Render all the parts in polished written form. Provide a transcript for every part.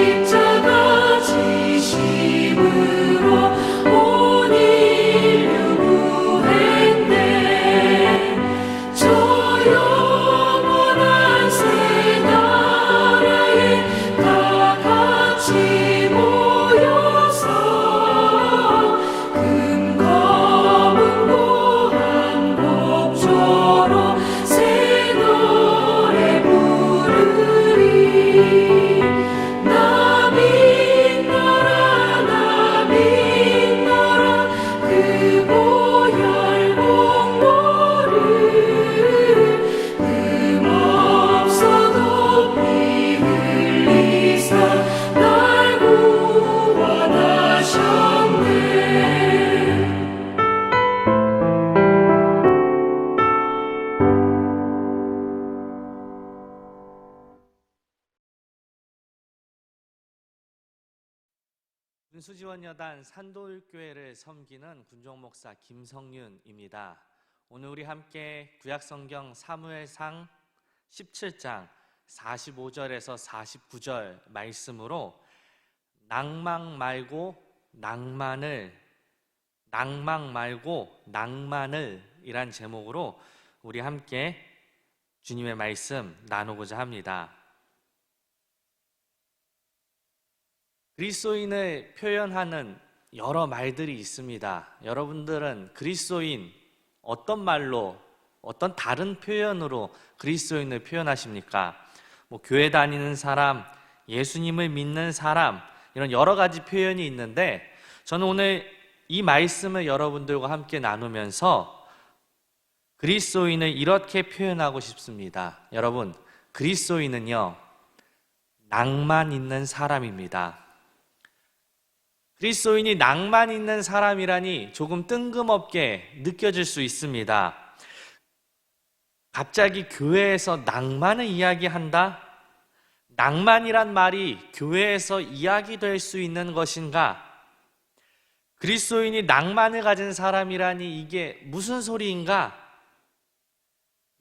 십자가 지심으로 온 인류 구했네. 저 영원한 새 나라에 다 같이 모여서 금검은 고한 곡조로 새 노래 부르리. 나 믿노라 나 믿노라 그 보혈 공로를 흠없어도 피 흘리사 날 구원하셨네. 은수지원여단 산도일교회를 섬기는 군종목사 김성윤입니다. 오늘 우리 함께 구약성경 사무엘상 17장 45절에서 49절 말씀으로 낭망 말고 낭만을 이란 제목으로 우리 함께 주님의 말씀 나누고자 합니다. 그리스도인을 표현하는 여러 말들이 있습니다. 여러분들은 그리스도인 어떤 말로, 어떤 다른 표현으로 그리스도인을 표현하십니까? 교회 다니는 사람, 예수님을 믿는 사람, 이런 여러 가지 표현이 있는데 저는 오늘 이 말씀을 여러분들과 함께 나누면서 그리스도인을 이렇게 표현하고 싶습니다. 여러분, 그리스도인은요, 낭만 있는 사람입니다. 그리스도인이 낭만 있는 사람이라니 조금 뜬금없게 느껴질 수 있습니다. 갑자기 교회에서 낭만을 이야기한다? 낭만이란 말이 교회에서 이야기될 수 있는 것인가? 그리스도인이 낭만을 가진 사람이라니 이게 무슨 소리인가?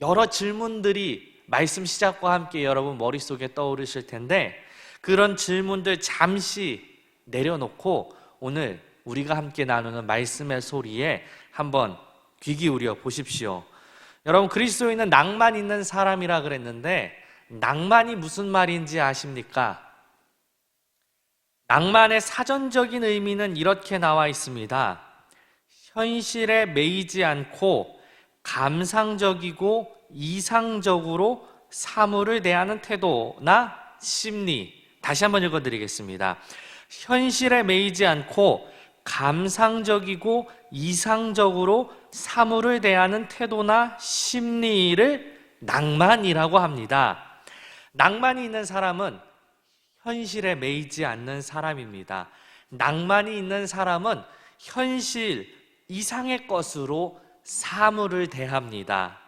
여러 질문들이 말씀 시작과 함께 여러분 머릿속에 떠오르실 텐데 그런 질문들 잠시 내려놓고 오늘 우리가 함께 나누는 말씀의 소리에 한번 귀 기울여 보십시오. 여러분, 그리스도인은 낭만 있는 사람이라 그랬는데 낭만이 무슨 말인지 아십니까? 낭만의 사전적인 의미는 이렇게 나와 있습니다. 현실에 매이지 않고 감상적이고 이상적으로 사물을 대하는 태도나 심리. 다시 한번 읽어드리겠습니다. 현실에 매이지 않고 감상적이고 이상적으로 사물을 대하는 태도나 심리를 낭만이라고 합니다. 낭만이 있는 사람은 현실에 매이지 않는 사람입니다. 낭만이 있는 사람은 현실 이상의 것으로 사물을 대합니다.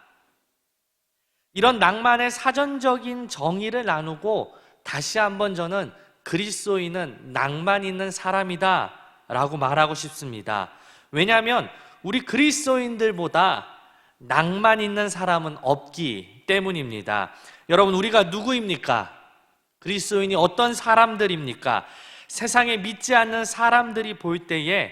이런 낭만의 사전적인 정의를 나누고 다시 한번 저는 그리스도인은 낭만 있는 사람이다 라고 말하고 싶습니다. 왜냐하면 우리 그리스도인들보다 낭만 있는 사람은 없기 때문입니다. 여러분, 우리가 누구입니까? 그리스도인이 어떤 사람들입니까? 세상에 믿지 않는 사람들이 볼 때에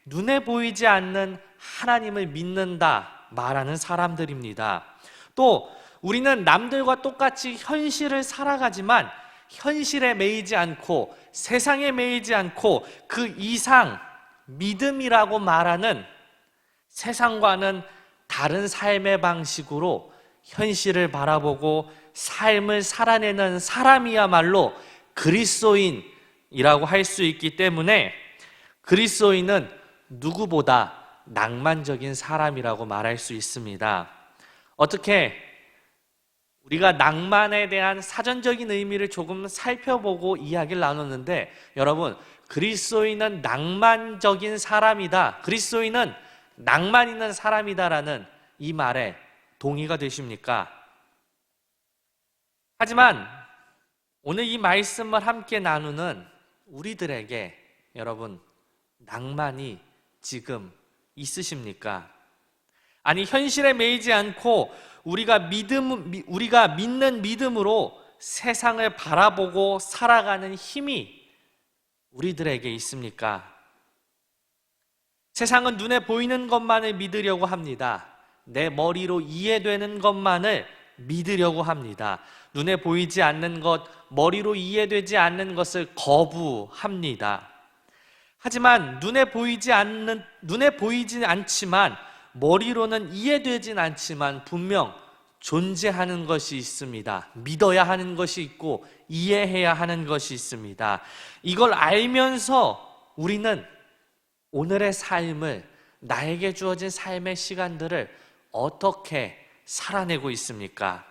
눈에 보이지 않는 하나님을 믿는다 말하는 사람들입니다. 또 우리는 남들과 똑같이 현실을 살아가지만 현실에 매이지 않고 세상에 매이지 않고 그 이상 믿음이라고 말하는 세상과는 다른 삶의 방식으로 현실을 바라보고 삶을 살아내는 사람이야말로 그리스도인이라고 할 수 있기 때문에 그리스도인은 누구보다 낭만적인 사람이라고 말할 수 있습니다. 어떻게 우리가 낭만에 대한 사전적인 의미를 조금 살펴보고 이야기를 나눴는데 여러분, 그리스도인은 낭만적인 사람이다, 그리스도인은 낭만 있는 사람이다라는 이 말에 동의가 되십니까? 하지만 오늘 이 말씀을 함께 나누는 우리들에게 여러분, 낭만이 지금 있으십니까? 아니, 현실에 매이지 않고 우리가 믿는 믿음으로 세상을 바라보고 살아가는 힘이 우리들에게 있습니까? 세상은 눈에 보이는 것만을 믿으려고 합니다. 내 머리로 이해되는 것만을 믿으려고 합니다. 눈에 보이지 않는 것, 머리로 이해되지 않는 것을 거부합니다. 하지만 눈에 보이지 않지만 머리로는 이해되진 않지만 분명 존재하는 것이 있습니다. 믿어야 하는 것이 있고 이해해야 하는 것이 있습니다. 이걸 알면서 우리는 오늘의 삶을, 나에게 주어진 삶의 시간들을 어떻게 살아내고 있습니까?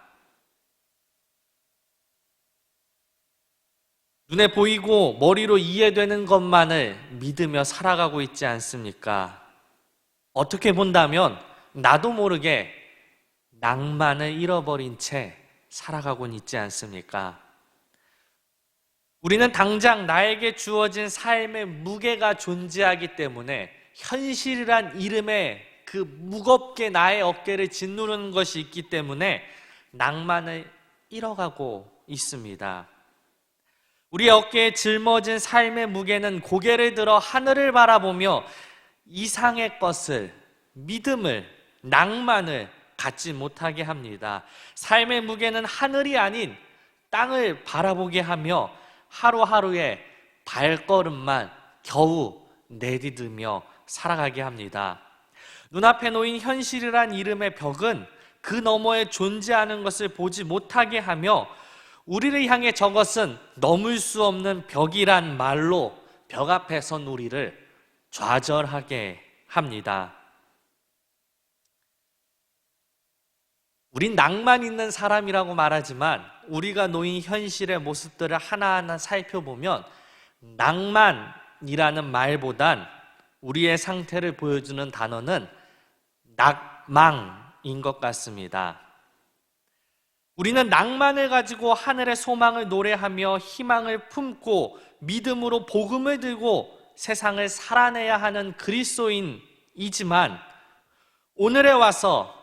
눈에 보이고 머리로 이해되는 것만을 믿으며 살아가고 있지 않습니까? 어떻게 본다면 나도 모르게 낭만을 잃어버린 채 살아가곤 있지 않습니까? 우리는 당장 나에게 주어진 삶의 무게가 존재하기 때문에 현실이란 이름에 그 무겁게 나의 어깨를 짓누르는 것이 있기 때문에 낭만을 잃어가고 있습니다. 우리 어깨에 짊어진 삶의 무게는 고개를 들어 하늘을 바라보며 이상의 것을, 믿음을, 낭만을 갖지 못하게 합니다. 삶의 무게는 하늘이 아닌 땅을 바라보게 하며 하루하루의 발걸음만 겨우 내디디며 살아가게 합니다. 눈앞에 놓인 현실이란 이름의 벽은 그 너머에 존재하는 것을 보지 못하게 하며 우리를 향해 저것은 넘을 수 없는 벽이란 말로 벽 앞에 선 우리를 좌절하게 합니다. 우린 낭만 있는 사람이라고 말하지만 우리가 놓인 현실의 모습들을 하나하나 살펴보면 낭만이라는 말보단 우리의 상태를 보여주는 단어는 낙망인 것 같습니다. 우리는 낭만을 가지고 하늘의 소망을 노래하며 희망을 품고 믿음으로 복음을 들고 세상을 살아내야 하는 그리스도인이지만 오늘에 와서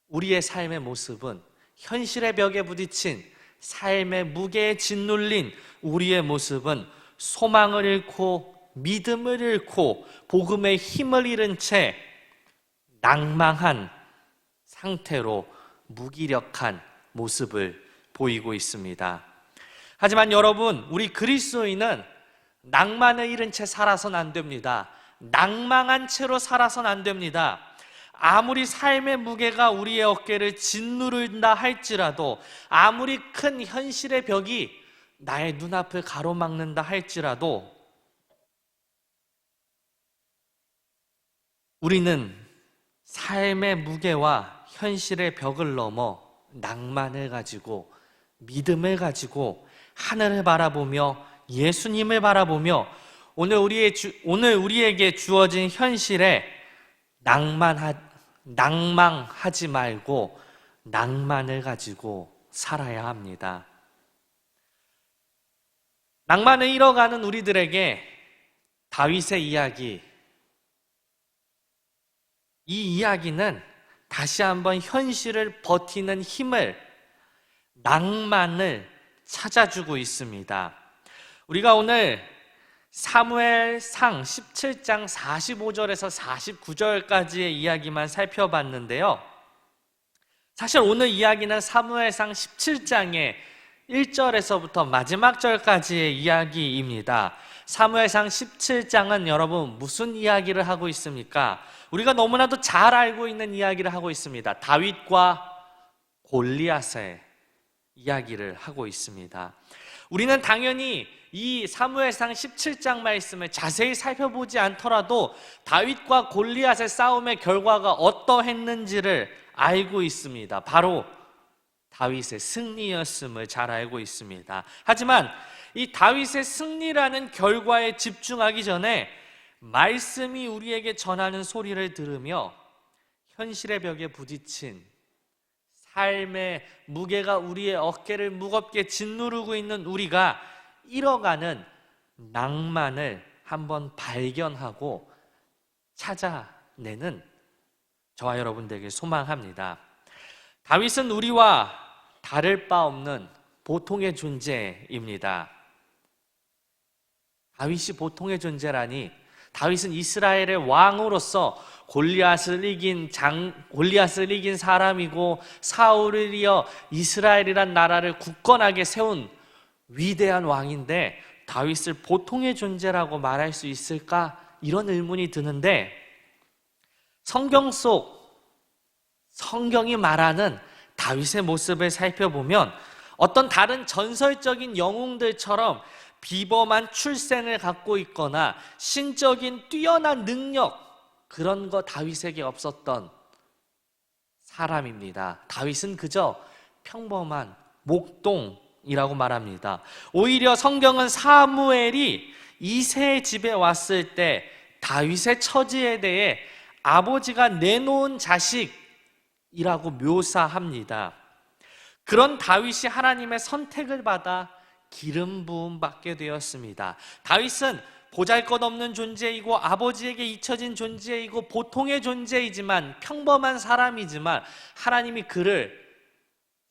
우리의 삶의 모습은 현실의 벽에 부딪힌 삶의 무게에 짓눌린 우리의 모습은 소망을 잃고 믿음을 잃고 복음의 힘을 잃은 채 낭망한 상태로 무기력한 모습을 보이고 있습니다. 하지만 여러분, 우리 그리스도인은 낭만을 잃은 채 살아서는 안 됩니다. 낭망한 채로 살아서는 안 됩니다. 아무리 삶의 무게가 우리의 어깨를 짓누른다 할지라도, 아무리 큰 현실의 벽이 나의 눈앞을 가로막는다 할지라도 우리는 삶의 무게와 현실의 벽을 넘어 낭만을 가지고 믿음을 가지고 하늘을 바라보며 예수님을 바라보며 오늘 우리에게 주어진 현실에 낭망하지 말고 낭만을 가지고 살아야 합니다. 낭만을 잃어가는 우리들에게 다윗의 이야기, 이 이야기는 다시 한번 현실을 버티는 힘을, 낭만을 찾아주고 있습니다. 우리가 오늘 사무엘상 17장 45절에서 49절까지의 이야기만 살펴봤는데요. 사실 오늘 이야기는 사무엘상 17장의 1절에서부터 마지막 절까지의 이야기입니다. 사무엘상 17장은 여러분 무슨 이야기를 하고 있습니까? 우리가 너무나도 잘 알고 있는 이야기를 하고 있습니다. 다윗과 골리앗의 이야기를 하고 있습니다. 우리는 당연히 이 사무엘상 17장 말씀을 자세히 살펴보지 않더라도 다윗과 골리앗의 싸움의 결과가 어떠했는지를 알고 있습니다. 바로 다윗의 승리였음을 잘 알고 있습니다. 하지만 이 다윗의 승리라는 결과에 집중하기 전에 말씀이 우리에게 전하는 소리를 들으며 현실의 벽에 부딪힌 삶의 무게가 우리의 어깨를 무겁게 짓누르고 있는 우리가 잃어가는 낭만을 한번 발견하고 찾아내는 저와 여러분들에게 소망합니다. 다윗은 우리와 다를 바 없는 보통의 존재입니다. 다윗이 보통의 존재라니, 다윗은 이스라엘의 왕으로서 골리앗을 이긴 사람이고 사울을 이어 이스라엘이란 나라를 굳건하게 세운 위대한 왕인데 다윗을 보통의 존재라고 말할 수 있을까? 이런 의문이 드는데, 성경이 말하는 다윗의 모습을 살펴보면 어떤 다른 전설적인 영웅들처럼 비범한 출생을 갖고 있거나 신적인 뛰어난 능력, 그런 거 다윗에게 없었던 사람입니다. 다윗은 그저 평범한 목동이라고 말합니다. 오히려 성경은 사무엘이 이새의 집에 왔을 때 다윗의 처지에 대해 아버지가 내놓은 자식이라고 묘사합니다. 그런 다윗이 하나님의 선택을 받아 기름 부음 받게 되었습니다. 다윗은 보잘것없는 존재이고 아버지에게 잊혀진 존재이고 보통의 존재이지만, 평범한 사람이지만 하나님이 그를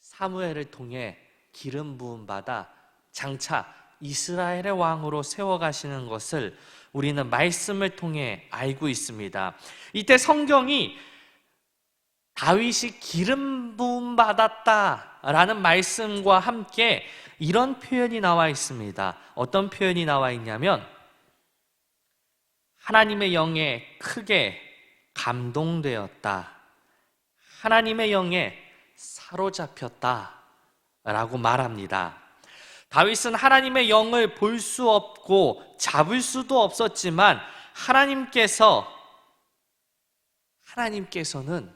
사무엘을 통해 기름 부음 받아 장차 이스라엘의 왕으로 세워가시는 것을 우리는 말씀을 통해 알고 있습니다. 이때 성경이 다윗이 기름 부음 받았다라는 말씀과 함께 이런 표현이 나와 있습니다. 어떤 표현이 나와 있냐면, 하나님의 영에 크게 감동되었다, 하나님의 영에 사로잡혔다 라고 말합니다. 다윗은 하나님의 영을 볼 수 없고 잡을 수도 없었지만 하나님께서는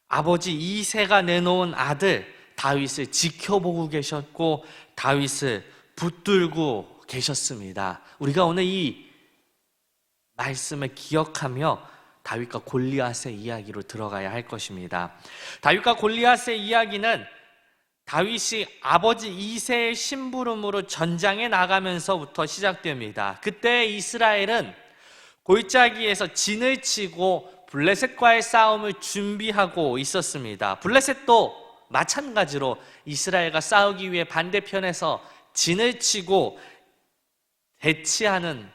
아버지 이새가 내놓은 아들 다윗을 지켜보고 계셨고 다윗을 붙들고 계셨습니다. 우리가 오늘 이 말씀을 기억하며 다윗과 골리앗의 이야기로 들어가야 할 것입니다. 다윗과 골리앗의 이야기는 다윗이 아버지 이새의 심부름으로 전장에 나가면서부터 시작됩니다. 그때 이스라엘은 골짜기에서 진을 치고 블레셋과의 싸움을 준비하고 있었습니다. 블레셋도 마찬가지로 이스라엘과 싸우기 위해 반대편에서 진을 치고 대치하는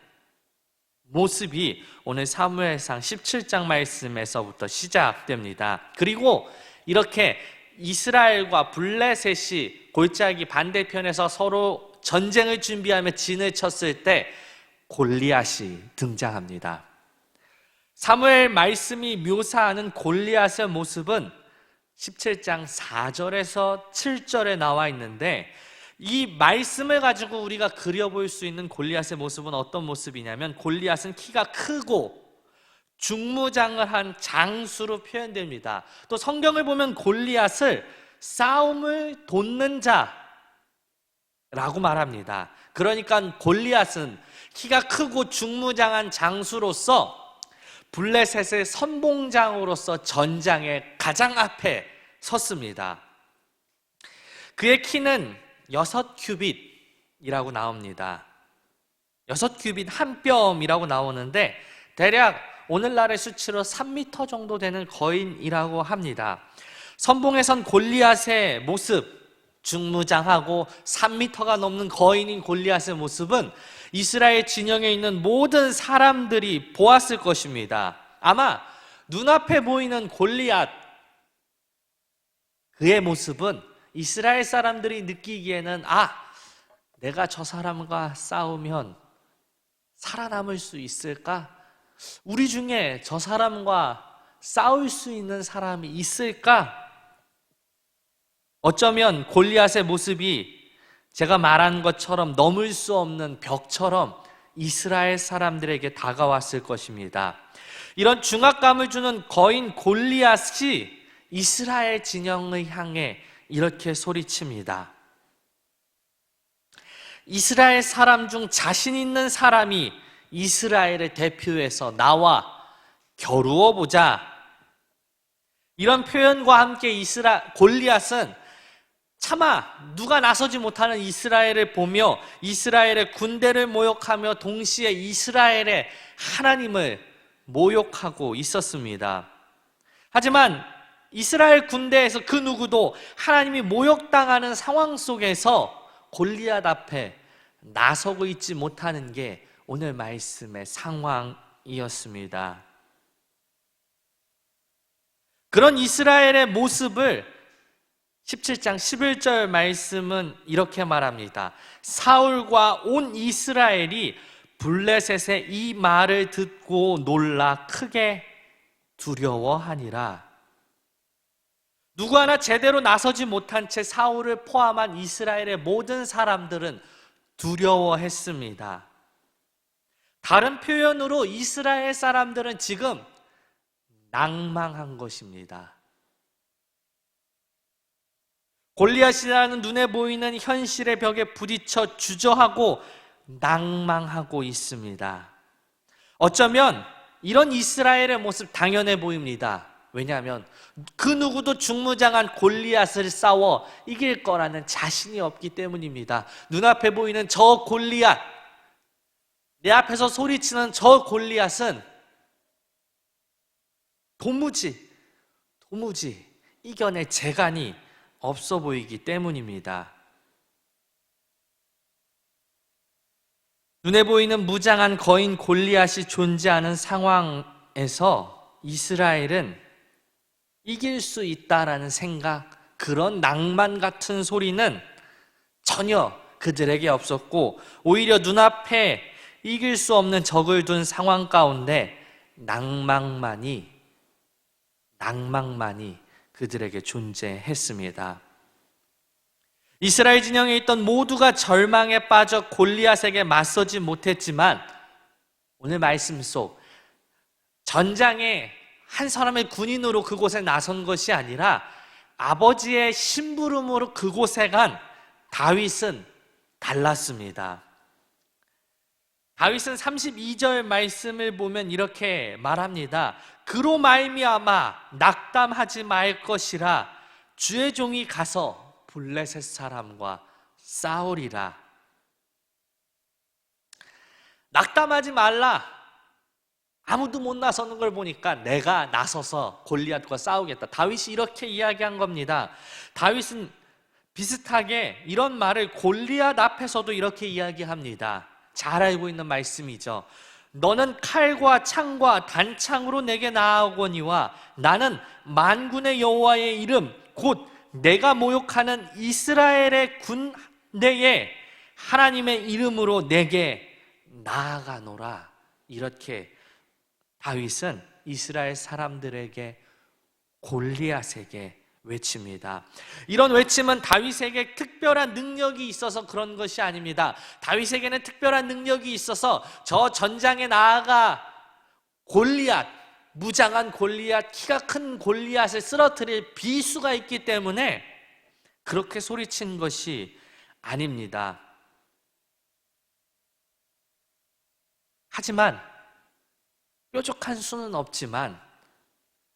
모습이 오늘 사무엘상 17장 말씀에서부터 시작됩니다. 그리고 이렇게 이스라엘과 블레셋이 골짜기 반대편에서 서로 전쟁을 준비하며 진을 쳤을 때 골리앗이 등장합니다. 사무엘 말씀이 묘사하는 골리앗의 모습은 17장 4절에서 7절에 나와 있는데, 이 말씀을 가지고 우리가 그려볼 수 있는 골리앗의 모습은 어떤 모습이냐면, 골리앗은 키가 크고 중무장을 한 장수로 표현됩니다. 또 성경을 보면 골리앗을 싸움을 돕는 자라고 말합니다. 그러니까 골리앗은 키가 크고 중무장한 장수로서 블레셋의 선봉장으로서 전장의 가장 앞에 섰습니다. 그의 키는 6규빗이라고 나옵니다. 6규빗 한 뼘이라고 나오는데 대략 오늘날의 수치로 3m 정도 되는 거인이라고 합니다. 선봉에 선 골리앗의 모습, 중무장하고 3m가 넘는 거인인 골리앗의 모습은 이스라엘 진영에 있는 모든 사람들이 보았을 것입니다. 아마 눈앞에 보이는 골리앗, 그의 모습은 이스라엘 사람들이 느끼기에는 내가 저 사람과 싸우면 살아남을 수 있을까? 우리 중에 저 사람과 싸울 수 있는 사람이 있을까? 어쩌면 골리앗의 모습이 제가 말한 것처럼 넘을 수 없는 벽처럼 이스라엘 사람들에게 다가왔을 것입니다. 이런 중압감을 주는 거인 골리앗이 이스라엘 진영을 향해 이렇게 소리칩니다. 이스라엘 사람 중 자신 있는 사람이 이스라엘을 대표해서 나와 겨루어 보자. 이런 표현과 함께 골리앗은 차마 누가 나서지 못하는 이스라엘을 보며 이스라엘의 군대를 모욕하며 동시에 이스라엘의 하나님을 모욕하고 있었습니다. 하지만 이스라엘 군대에서 그 누구도 하나님이 모욕당하는 상황 속에서 골리앗 앞에 나서고 있지 못하는 게 오늘 말씀의 상황이었습니다. 그런 이스라엘의 모습을 17장 11절 말씀은 이렇게 말합니다. 사울과 온 이스라엘이 블레셋의 이 말을 듣고 놀라 크게 두려워하니라. 누구 하나 제대로 나서지 못한 채 사울을 포함한 이스라엘의 모든 사람들은 두려워했습니다. 다른 표현으로 이스라엘 사람들은 지금 낭망한 것입니다. 골리앗이라는 눈에 보이는 현실의 벽에 부딪혀 주저하고 낭망하고 있습니다. 어쩌면 이런 이스라엘의 모습 당연해 보입니다. 왜냐하면 그 누구도 중무장한 골리앗을 싸워 이길 거라는 자신이 없기 때문입니다. 눈앞에 보이는 저 골리앗, 내 앞에서 소리치는 저 골리앗은 도무지 이겨낼 재간이 없어 보이기 때문입니다. 눈에 보이는 무장한 거인 골리앗이 존재하는 상황에서 이스라엘은 이길 수 있다라는 생각, 그런 낭만 같은 소리는 전혀 그들에게 없었고, 오히려 눈앞에 이길 수 없는 적을 둔 상황 가운데 낭만만이 그들에게 존재했습니다. 이스라엘 진영에 있던 모두가 절망에 빠져 골리앗에게 맞서지 못했지만, 오늘 말씀 속 전장에 한 사람의 군인으로 그곳에 나선 것이 아니라 아버지의 심부름으로 그곳에 간 다윗은 달랐습니다. 다윗은 32절 말씀을 보면 이렇게 말합니다. 그로 말미암아 낙담하지 말 것이라 주의 종이 가서 블레셋 사람과 싸우리라. 낙담하지 말라. 아무도 못 나서는 걸 보니까 내가 나서서 골리앗과 싸우겠다. 다윗이 이렇게 이야기한 겁니다. 다윗은 비슷하게 이런 말을 골리앗 앞에서도 이렇게 이야기합니다. 잘 알고 있는 말씀이죠. 너는 칼과 창과 단창으로 내게 나아오거니와 나는 만군의 여호와의 이름 곧 내가 모욕하는 이스라엘의 군대에 하나님의 이름으로 내게 나아가노라. 이렇게 다윗은 이스라엘 사람들에게 골리앗에게 외칩니다. 이런 외침은 다윗에게 특별한 능력이 있어서 그런 것이 아닙니다. 다윗에게는 특별한 능력이 있어서 저 전장에 나아가 골리앗, 무장한 골리앗, 키가 큰 골리앗을 쓰러뜨릴 비수가 있기 때문에 그렇게 소리친 것이 아닙니다. 하지만 뾰족한 수는 없지만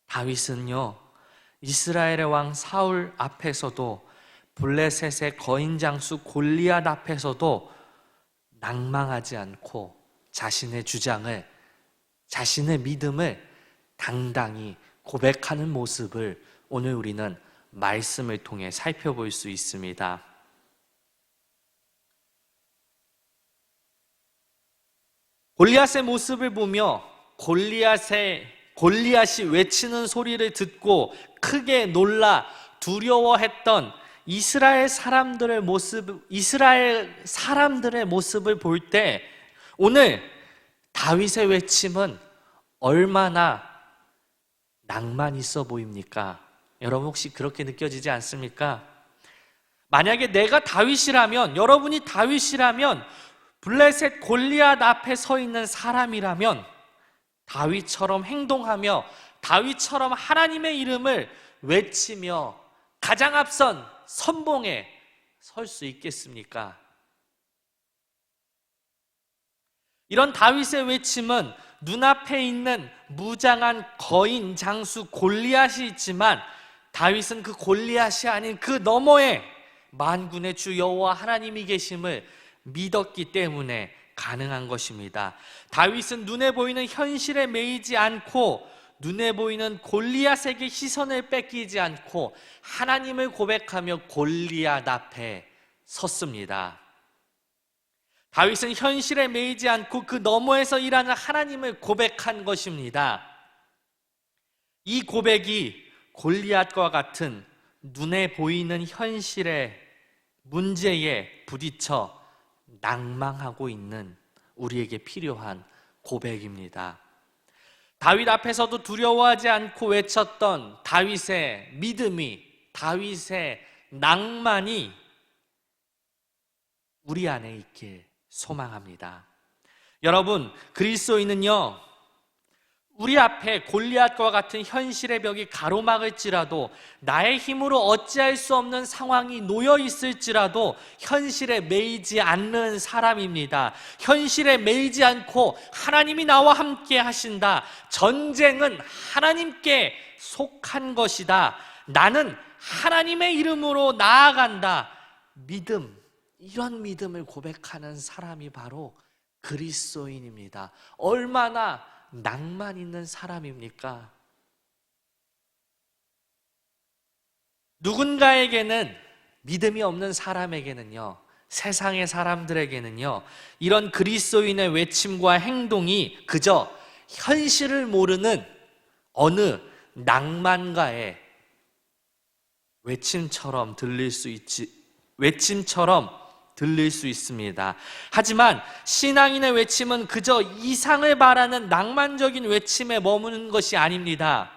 다윗은요, 이스라엘의 왕 사울 앞에서도 블레셋의 거인 장수 골리앗 앞에서도 낭망하지 않고 자신의 주장을, 자신의 믿음을 당당히 고백하는 모습을 오늘 우리는 말씀을 통해 살펴볼 수 있습니다. 골리앗의 모습을 보며 골리앗이 외치는 소리를 듣고 크게 놀라 두려워했던 이스라엘 사람들의 모습을 볼 때 오늘 다윗의 외침은 얼마나 낭만 있어 보입니까? 여러분 혹시 그렇게 느껴지지 않습니까? 만약에 내가 다윗이라면, 여러분이 다윗이라면, 블레셋 골리앗 앞에 서 있는 사람이라면 다윗처럼 행동하며 다윗처럼 하나님의 이름을 외치며 가장 앞선 선봉에 설 수 있겠습니까? 이런 다윗의 외침은 눈앞에 있는 무장한 거인 장수 골리앗이 있지만 다윗은 그 골리앗이 아닌 그 너머에 만군의 주 여호와 하나님이 계심을 믿었기 때문에 가능한 것입니다. 다윗은 눈에 보이는 현실에 매이지 않고 눈에 보이는 골리앗에게 시선을 뺏기지 않고 하나님을 고백하며 골리앗 앞에 섰습니다. 다윗은 현실에 매이지 않고 그 너머에서 일하는 하나님을 고백한 것입니다. 이 고백이 골리앗과 같은 눈에 보이는 현실의 문제에 부딪혀 낭망하고 있는 우리에게 필요한 고백입니다. 다윗 앞에서도 두려워하지 않고 외쳤던 다윗의 믿음이, 다윗의 낭만이 우리 안에 있길 소망합니다. 여러분, 그리스도인은요, 우리 앞에 골리앗과 같은 현실의 벽이 가로막을지라도, 나의 힘으로 어찌할 수 없는 상황이 놓여 있을지라도 현실에 매이지 않는 사람입니다. 현실에 매이지 않고 하나님이 나와 함께 하신다. 전쟁은 하나님께 속한 것이다. 나는 하나님의 이름으로 나아간다. 믿음, 이런 믿음을 고백하는 사람이 바로 그리스도인입니다. 얼마나 낭만 있는 사람입니까? 누군가에게는, 믿음이 없는 사람에게는요, 세상의 사람들에게는요, 이런 그리스도인의 외침과 행동이 그저 현실을 모르는 어느 낭만가의 외침처럼 들릴 수 있습니다. 하지만 신앙인의 외침은 그저 이상을 바라는 낭만적인 외침에 머무는 것이 아닙니다.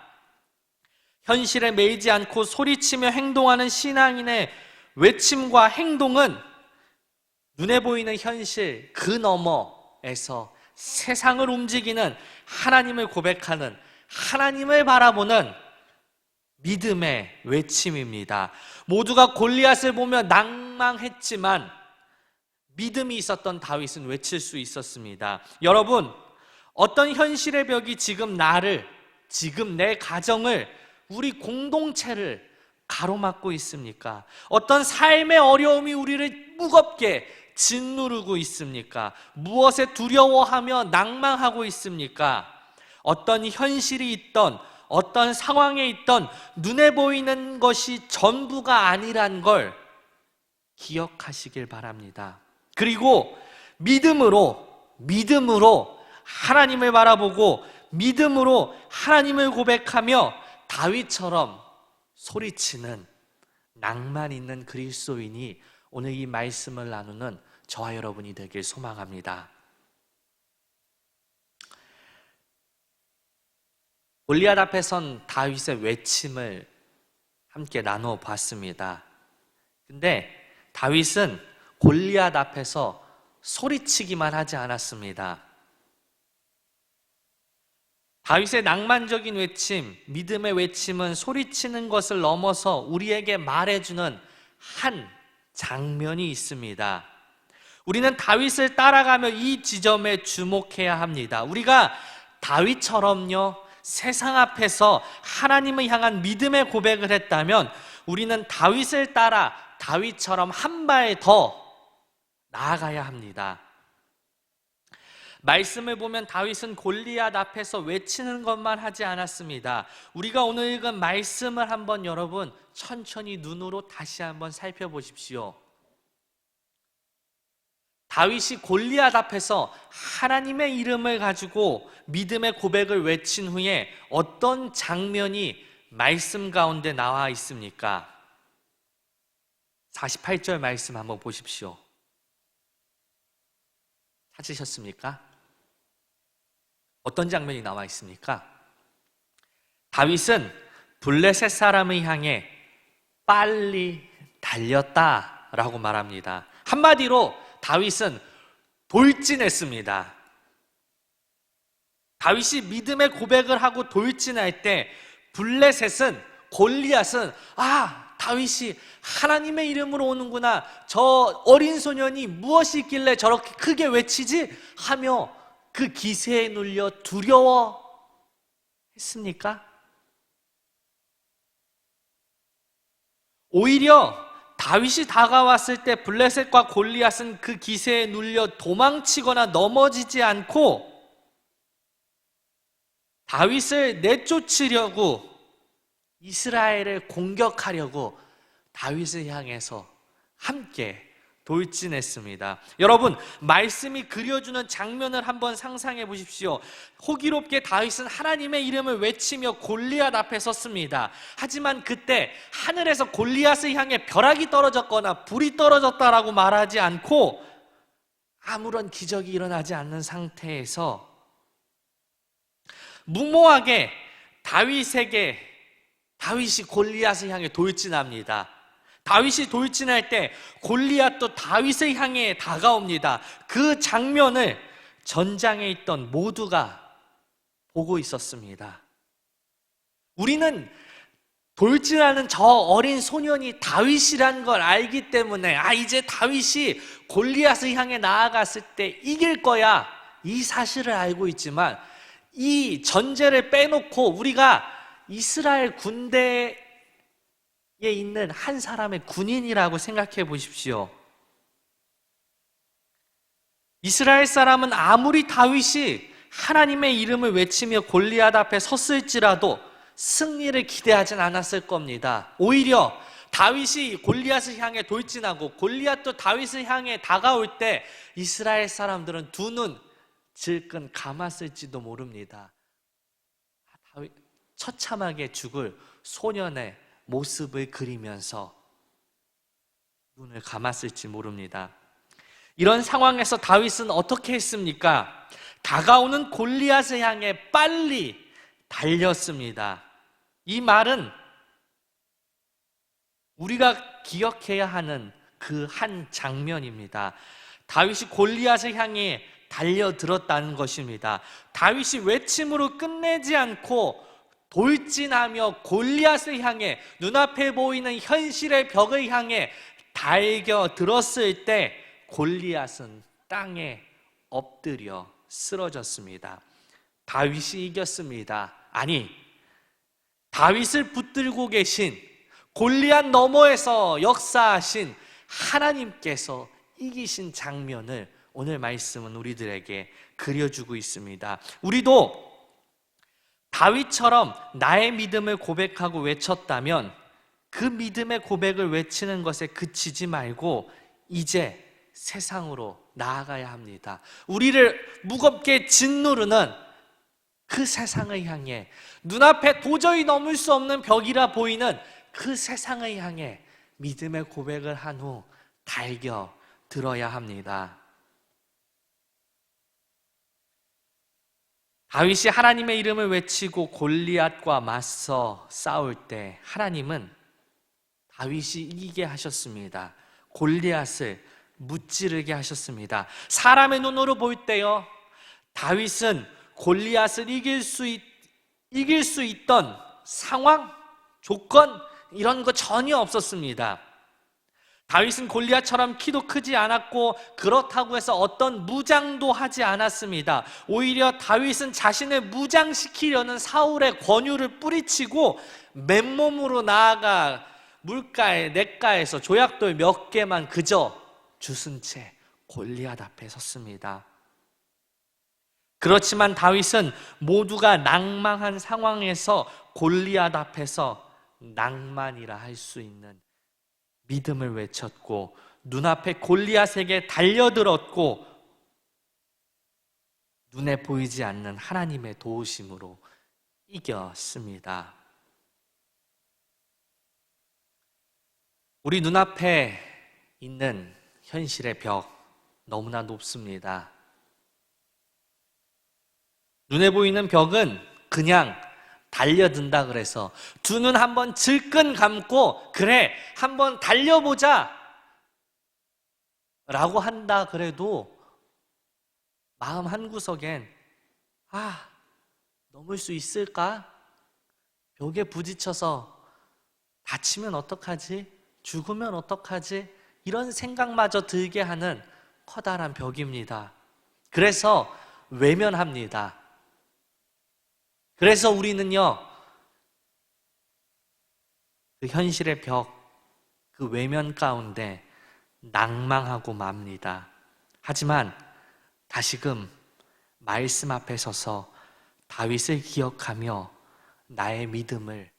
현실에 매이지 않고 소리치며 행동하는 신앙인의 외침과 행동은 눈에 보이는 현실 그 너머에서 세상을 움직이는 하나님을 고백하는, 하나님을 바라보는 믿음의 외침입니다. 모두가 골리앗을 보며 낭망했지만 믿음이 있었던 다윗은 외칠 수 있었습니다. 여러분, 어떤 현실의 벽이 지금 나를, 지금 내 가정을, 우리 공동체를 가로막고 있습니까? 어떤 삶의 어려움이 우리를 무겁게 짓누르고 있습니까? 무엇에 두려워하며 낭망하고 있습니까? 어떤 현실이 있던, 어떤 상황에 있던 눈에 보이는 것이 전부가 아니란 걸 기억하시길 바랍니다. 그리고 믿음으로 하나님을 바라보고 믿음으로 하나님을 고백하며 다윗처럼 소리치는 낭만 있는 그리스도인이 오늘 이 말씀을 나누는 저와 여러분이 되길 소망합니다. 골리앗 앞에 선 다윗의 외침을 함께 나누어 봤습니다. 근데 다윗은 골리앗 앞에서 소리치기만 하지 않았습니다. 다윗의 낭만적인 외침, 믿음의 외침은 소리치는 것을 넘어서 우리에게 말해주는 한 장면이 있습니다. 우리는 다윗을 따라가며 이 지점에 주목해야 합니다. 우리가 다윗처럼요, 세상 앞에서 하나님을 향한 믿음의 고백을 했다면 우리는 다윗을 따라 다윗처럼 한 발 더 나아가야 합니다. 말씀을 보면 다윗은 골리앗 앞에서 외치는 것만 하지 않았습니다. 우리가 오늘 읽은 말씀을 한번 여러분 천천히 눈으로 다시 한번 살펴보십시오. 다윗이 골리앗 앞에서 하나님의 이름을 가지고 믿음의 고백을 외친 후에 어떤 장면이 말씀 가운데 나와 있습니까? 48절 말씀 한번 보십시오. 찾으셨습니까? 어떤 장면이 나와 있습니까? 다윗은 블레셋 사람을 향해 빨리 달렸다라고 말합니다. 한마디로 다윗은 돌진했습니다. 다윗이 믿음의 고백을 하고 돌진할 때 블레셋은, 골리앗은 다윗이 하나님의 이름으로 오는구나, 저 어린 소년이 무엇이 있길래 저렇게 크게 외치지? 하며 그 기세에 눌려 두려워했습니까? 오히려 다윗이 다가왔을 때 블레셋과 골리앗은 그 기세에 눌려 도망치거나 넘어지지 않고 다윗을 내쫓으려고 이스라엘을 공격하려고 다윗을 향해서 함께 돌진했습니다. 여러분, 말씀이 그려주는 장면을 한번 상상해 보십시오. 호기롭게 다윗은 하나님의 이름을 외치며 골리앗 앞에 섰습니다. 하지만 그때 하늘에서 골리앗을 향해 벼락이 떨어졌거나 불이 떨어졌다라고 말하지 않고 아무런 기적이 일어나지 않는 상태에서 무모하게 다윗이 골리앗을 향해 돌진합니다. 다윗이 돌진할 때 골리앗도 다윗을 향해 다가옵니다. 그 장면을 전장에 있던 모두가 보고 있었습니다. 우리는 돌진하는 저 어린 소년이 다윗이란 걸 알기 때문에 이제 다윗이 골리앗을 향해 나아갔을 때 이길 거야, 이 사실을 알고 있지만 이 전제를 빼놓고 우리가 이스라엘 군대에 있는 한 사람의 군인이라고 생각해 보십시오. 이스라엘 사람은 아무리 다윗이 하나님의 이름을 외치며 골리앗 앞에 섰을지라도 승리를 기대하진 않았을 겁니다. 오히려 다윗이 골리앗을 향해 돌진하고 골리앗도 다윗을 향해 다가올 때 이스라엘 사람들은 두 눈 질끈 감았을지도 모릅니다. 다윗, 처참하게 죽을 소년의 모습을 그리면서 눈을 감았을지 모릅니다. 이런 상황에서 다윗은 어떻게 했습니까? 다가오는 골리앗을 향해 빨리 달렸습니다. 이 말은 우리가 기억해야 하는 그 한 장면입니다. 다윗이 골리앗을 향해 달려들었다는 것입니다. 다윗이 외침으로 끝내지 않고 돌진하며 골리앗을 향해, 눈앞에 보이는 현실의 벽을 향해 달겨들었을 때 골리앗은 땅에 엎드려 쓰러졌습니다. 다윗이 이겼습니다. 아니, 다윗을 붙들고 계신 골리앗 너머에서 역사하신 하나님께서 이기신 장면을 오늘 말씀은 우리들에게 그려주고 있습니다. 우리도 다윗처럼 나의 믿음을 고백하고 외쳤다면 그 믿음의 고백을 외치는 것에 그치지 말고 이제 세상으로 나아가야 합니다. 우리를 무겁게 짓누르는 그 세상을 향해, 눈앞에 도저히 넘을 수 없는 벽이라 보이는 그 세상을 향해 믿음의 고백을 한 후 달겨 들어야 합니다. 다윗이 하나님의 이름을 외치고 골리앗과 맞서 싸울 때 하나님은 다윗이 이기게 하셨습니다. 골리앗을 무찌르게 하셨습니다. 사람의 눈으로 볼 때요, 다윗은 골리앗을 이길 수 있던 상황, 조건 이런 거 전혀 없었습니다. 다윗은 골리앗처럼 키도 크지 않았고 그렇다고 해서 어떤 무장도 하지 않았습니다. 오히려 다윗은 자신을 무장시키려는 사울의 권유를 뿌리치고 맨몸으로 나아가 물가에 냇가에서 조약돌 몇 개만 그저 주순 채 골리앗 앞에 섰습니다. 그렇지만 다윗은 모두가 낭망한 상황에서 골리앗 앞에서 낭만이라 할 수 있는 믿음을 외쳤고 눈앞에 골리앗에게 달려들었고 눈에 보이지 않는 하나님의 도우심으로 이겼습니다. 우리 눈앞에 있는 현실의 벽 너무나 높습니다. 눈에 보이는 벽은 그냥 달려든다 그래서 두 눈 한번 질끈 감고 그래 한번 달려보자 라고 한다 그래도 마음 한구석엔 넘을 수 있을까? 벽에 부딪혀서 다치면 어떡하지? 죽으면 어떡하지? 이런 생각마저 들게 하는 커다란 벽입니다. 그래서 외면합니다. 그래서 우리는요, 그 현실의 벽, 그 외면 가운데 낭망하고 맙니다. 하지만 다시금 말씀 앞에 서서 다윗을 기억하며 나의 믿음을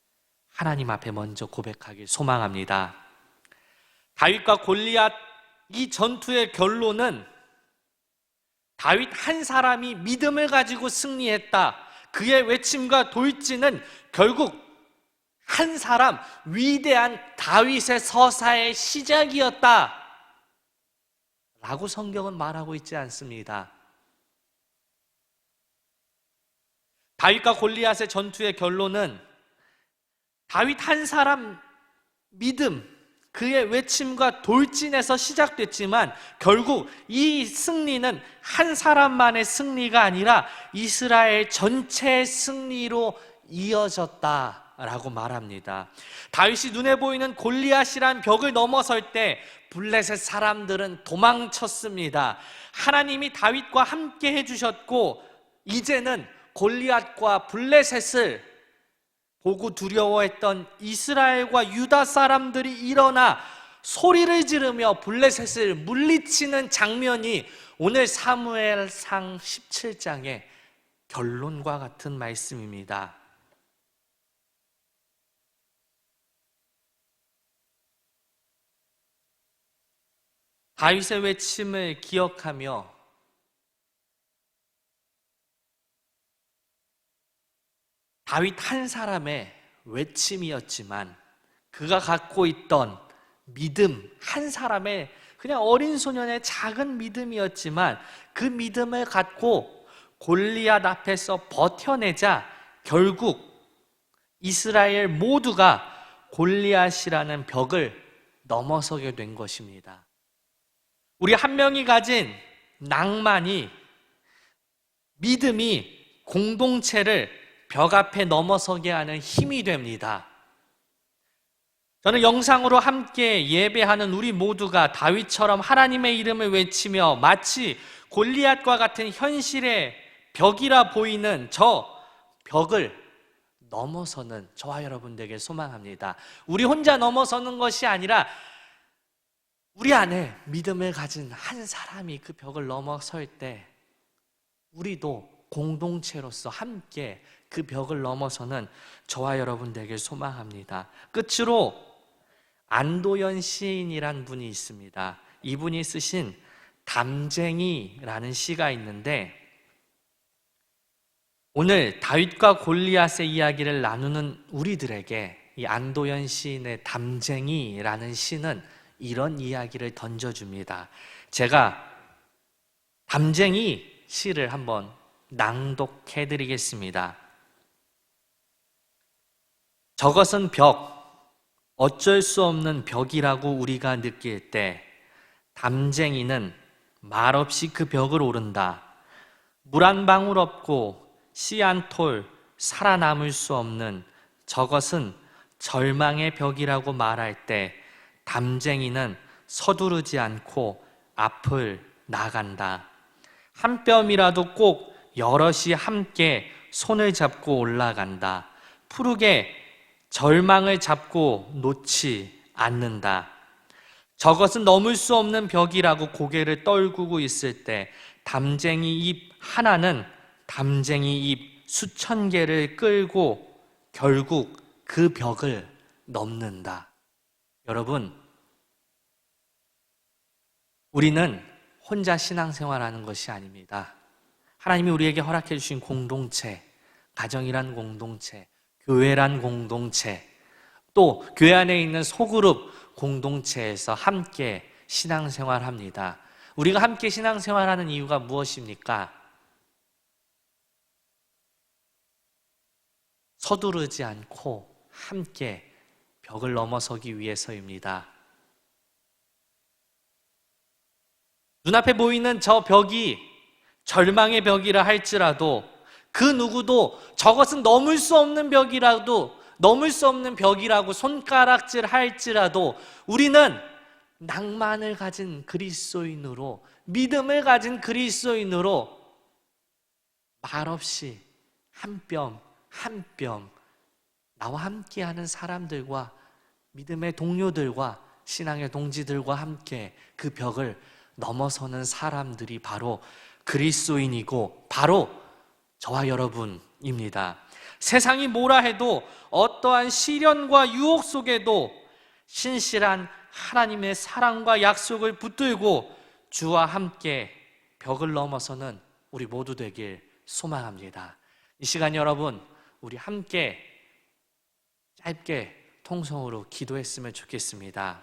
하나님 앞에 먼저 고백하길 소망합니다. 다윗과 골리앗 이 전투의 결론은 다윗 한 사람이 믿음을 가지고 승리했다. 그의 외침과 돌진은 결국 한 사람, 위대한 다윗의 서사의 시작이었다 라고 성경은 말하고 있지 않습니다. 다윗과 골리앗의 전투의 결론은 다윗 한 사람 믿음, 그의 외침과 돌진에서 시작됐지만 결국 이 승리는 한 사람만의 승리가 아니라 이스라엘 전체의 승리로 이어졌다라고 말합니다. 다윗이 눈에 보이는 골리앗이란 벽을 넘어설 때 블레셋 사람들은 도망쳤습니다. 하나님이 다윗과 함께 해주셨고 이제는 골리앗과 블레셋을 보고 두려워했던 이스라엘과 유다 사람들이 일어나 소리를 지르며 블레셋을 물리치는 장면이 오늘 사무엘상 17장의 결론과 같은 말씀입니다. 다윗의 외침을 기억하며 다윗 한 사람의 외침이었지만 그가 갖고 있던 믿음, 한 사람의 그냥 어린 소년의 작은 믿음이었지만 그 믿음을 갖고 골리앗 앞에서 버텨내자 결국 이스라엘 모두가 골리앗이라는 벽을 넘어서게 된 것입니다. 우리 한 명이 가진 낭만이, 믿음이 공동체를 벽 앞에 넘어서게 하는 힘이 됩니다. 저는 영상으로 함께 예배하는 우리 모두가 다윗처럼 하나님의 이름을 외치며 마치 골리앗과 같은 현실의 벽이라 보이는 저 벽을 넘어서는 저와 여러분들에게 소망합니다. 우리 혼자 넘어서는 것이 아니라 우리 안에 믿음을 가진 한 사람이 그 벽을 넘어설 때 우리도 공동체로서 함께 그 벽을 넘어서는 저와 여러분들에게 소망합니다. 끝으로 안도연 시인이란 분이 있습니다. 이분이 쓰신 담쟁이라는 시가 있는데 오늘 다윗과 골리앗의 이야기를 나누는 우리들에게 이 안도연 시인의 담쟁이라는 시는 이런 이야기를 던져줍니다. 제가 담쟁이 시를 한번 낭독해 드리겠습니다. 저것은 벽, 어쩔 수 없는 벽이라고 우리가 느낄 때 담쟁이는 말없이 그 벽을 오른다. 물 한 방울 없고 씨 한 톨 살아남을 수 없는 저것은 절망의 벽이라고 말할 때 담쟁이는 서두르지 않고 앞을 나간다. 한 뼘이라도 꼭 여럿이 함께 손을 잡고 올라간다. 푸르게 절망을 잡고 놓지 않는다. 저것은 넘을 수 없는 벽이라고 고개를 떨구고 있을 때 담쟁이 잎 하나는 담쟁이 잎 수천 개를 끌고 결국 그 벽을 넘는다. 여러분, 우리는 혼자 신앙생활하는 것이 아닙니다. 하나님이 우리에게 허락해 주신 공동체, 가정이란 공동체, 교회란 공동체, 또 교회 안에 있는 소그룹 공동체에서 함께 신앙생활합니다. 우리가 함께 신앙생활하는 이유가 무엇입니까? 서두르지 않고 함께 벽을 넘어서기 위해서입니다. 눈앞에 보이는 저 벽이 절망의 벽이라 할지라도 그 누구도 저것은 넘을 수 없는 벽이라도 넘을 수 없는 벽이라고 손가락질 할지라도 우리는 낭만을 가진 그리스도인으로 믿음을 가진 그리스도인으로 말없이 한 뼘 한 뼘 나와 함께하는 사람들과 믿음의 동료들과 신앙의 동지들과 함께 그 벽을 넘어서는 사람들이 바로 그리스도인이고 바로 저와 여러분입니다. 세상이 뭐라 해도 어떠한 시련과 유혹 속에도 신실한 하나님의 사랑과 약속을 붙들고 주와 함께 벽을 넘어서는 우리 모두 되길 소망합니다. 이 시간 여러분, 우리 함께 짧게 통성으로 기도했으면 좋겠습니다.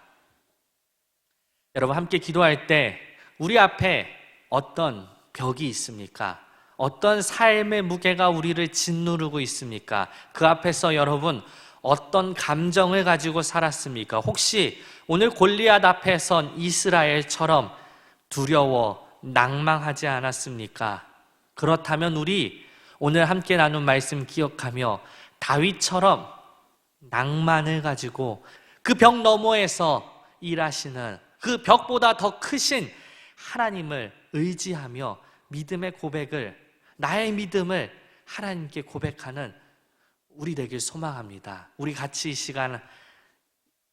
여러분, 함께 기도할 때 우리 앞에 어떤 벽이 있습니까? 어떤 삶의 무게가 우리를 짓누르고 있습니까? 그 앞에서 여러분 어떤 감정을 가지고 살았습니까? 혹시 오늘 골리앗 앞에 선 이스라엘처럼 두려워 낭망하지 않았습니까? 그렇다면 우리 오늘 함께 나눈 말씀 기억하며 다윗처럼 낭만을 가지고 그 벽 너머에서 일하시는 그 벽보다 더 크신 하나님을 의지하며 믿음의 고백을, 나의 믿음을 하나님께 고백하는 우리 되길 소망합니다. 우리 같이 이 시간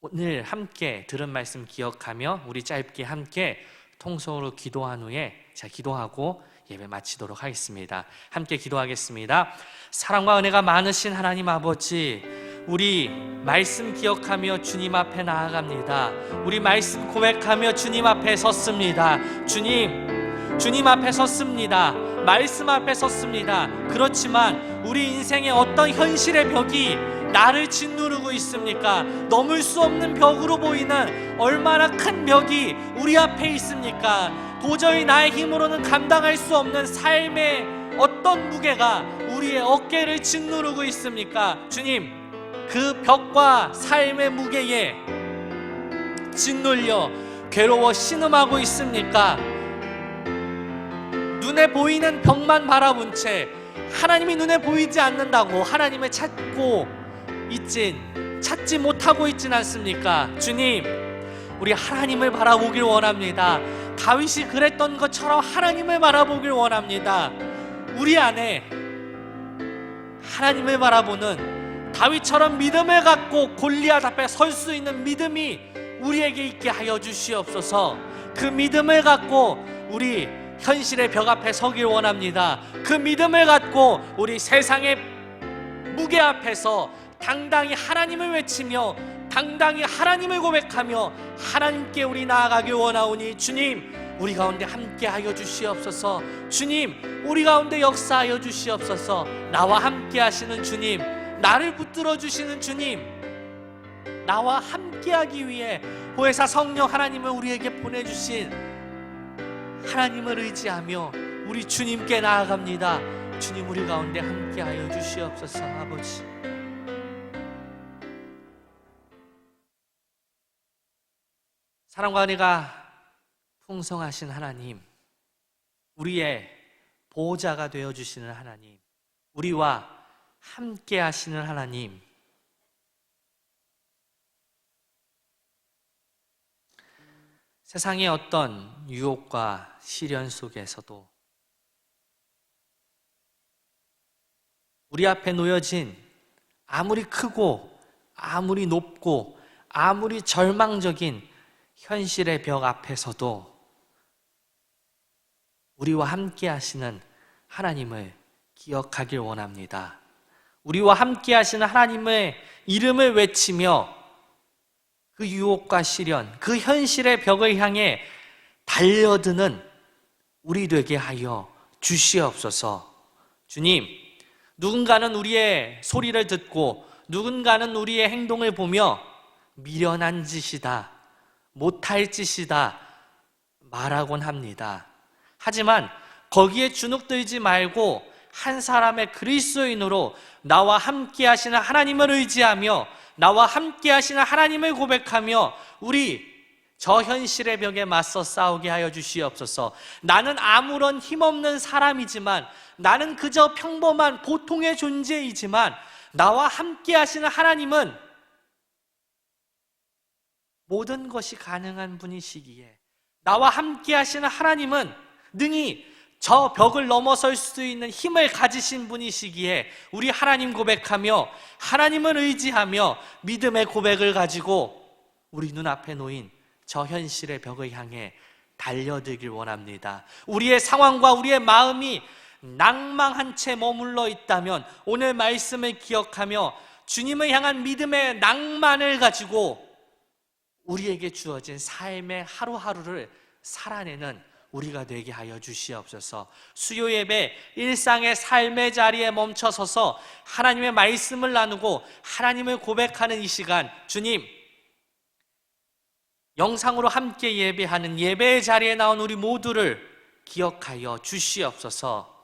오늘 함께 들은 말씀 기억하며 우리 짧게 함께 통성으로 기도한 후에 제가 기도하고 예배 마치도록 하겠습니다. 함께 기도하겠습니다. 사랑과 은혜가 많으신 하나님 아버지, 우리 말씀 기억하며 주님 앞에 나아갑니다. 우리 말씀 고백하며 주님 앞에 섰습니다. 주님 앞에 섰습니다. 말씀 앞에 섰습니다. 그렇지만 우리 인생의 어떤 현실의 벽이 나를 짓누르고 있습니까? 넘을 수 없는 벽으로 보이는 얼마나 큰 벽이 우리 앞에 있습니까? 도저히 나의 힘으로는 감당할 수 없는 삶의 어떤 무게가 우리의 어깨를 짓누르고 있습니까? 주님, 그 벽과 삶의 무게에 짓눌려 괴로워 신음하고 있습니까? 눈에 보이는 벽만 바라본 채 하나님이 눈에 보이지 않는다고 하나님을 찾지 못하고 있진 않습니까? 주님, 우리 하나님을 바라보길 원합니다. 다윗이 그랬던 것처럼 하나님을 바라보길 원합니다. 우리 안에 하나님을 바라보는 다윗처럼 믿음을 갖고 골리앗 앞에 설 수 있는 믿음이 우리에게 있게 하여 주시옵소서. 그 믿음을 갖고 우리 현실의 벽 앞에 서길 원합니다. 그 믿음을 갖고 우리 세상의 무게 앞에서 당당히 하나님을 외치며 당당히 하나님을 고백하며 하나님께 우리 나아가길 원하오니 주님, 우리 가운데 함께하여 주시옵소서. 주님, 우리 가운데 역사하여 주시옵소서. 나와 함께 하시는 주님, 나를 붙들어 주시는 주님, 나와 함께하기 위해 보혜사 성령 하나님을 우리에게 보내주신 하나님을 의지하며 우리 주님께 나아갑니다. 주님, 우리 가운데 함께하여 주시옵소서. 아버지, 사랑과 은혜가 풍성하신 하나님, 우리의 보호자가 되어주시는 하나님, 우리와 함께 하시는 하나님, 세상의 어떤 유혹과 시련 속에서도 우리 앞에 놓여진 아무리 크고 아무리 높고 아무리 절망적인 현실의 벽 앞에서도 우리와 함께 하시는 하나님을 기억하길 원합니다. 우리와 함께 하시는 하나님의 이름을 외치며 그 유혹과 시련, 그 현실의 벽을 향해 달려드는 우리 되게 하여 주시옵소서. 주님, 누군가는 우리의 소리를 듣고 누군가는 우리의 행동을 보며 미련한 짓이다, 못할 짓이다 말하곤 합니다. 하지만 거기에 주눅들지 말고 한 사람의 그리스도인으로 나와 함께 하시는 하나님을 의지하며 나와 함께 하시는 하나님을 고백하며 우리 저 현실의 벽에 맞서 싸우게 하여 주시옵소서. 나는 아무런 힘없는 사람이지만, 나는 그저 평범한 보통의 존재이지만 나와 함께 하시는 하나님은 모든 것이 가능한 분이시기에, 나와 함께 하시는 하나님은 능히 저 벽을 넘어설 수 있는 힘을 가지신 분이시기에 우리 하나님 고백하며 하나님을 의지하며 믿음의 고백을 가지고 우리 눈앞에 놓인 저 현실의 벽을 향해 달려들길 원합니다. 우리의 상황과 우리의 마음이 낭망한 채 머물러 있다면 오늘 말씀을 기억하며 주님을 향한 믿음의 낭만을 가지고 우리에게 주어진 삶의 하루하루를 살아내는 우리가 되게 하여 주시옵소서. 수요 예배 일상의 삶의 자리에 멈춰서서 하나님의 말씀을 나누고 하나님을 고백하는 이 시간, 주님, 영상으로 함께 예배하는 예배의 자리에 나온 우리 모두를 기억하여 주시옵소서.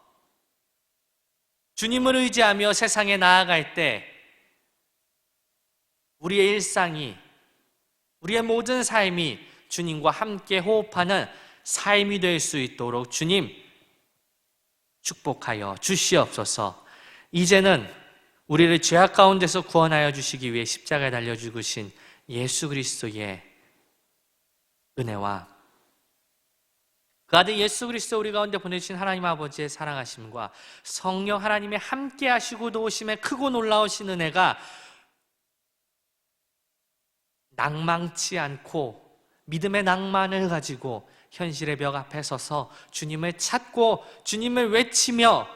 주님을 의지하며 세상에 나아갈 때 우리의 일상이, 우리의 모든 삶이 주님과 함께 호흡하는 삶이 될 수 있도록 주님 축복하여 주시옵소서. 이제는 우리를 죄악 가운데서 구원하여 주시기 위해 십자가에 달려 죽으신 예수 그리스도의 은혜와 그 아들 예수 그리스도 우리 가운데 보내주신 하나님 아버지의 사랑하심과 성령 하나님의 함께 하시고 도우심의 크고 놀라우신 은혜가 낭망치 않고 믿음의 낭만을 가지고 현실의 벽 앞에 서서 주님을 찾고 주님을 외치며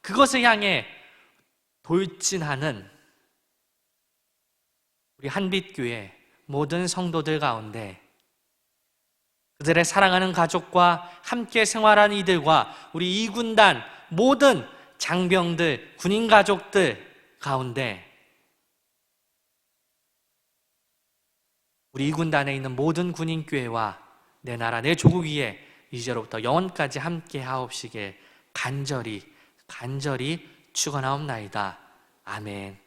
그것을 향해 돌진하는 우리 한빛교회 모든 성도들 가운데 그들의 사랑하는 가족과 함께 생활하는 이들과 우리 이군단 모든 장병들, 군인 가족들 가운데 우리 이군단에 있는 모든 군인교회와 내 나라 내 조국 위에 이제로부터 영원까지 함께 하옵시길 간절히 축원하옵나이다. 아멘.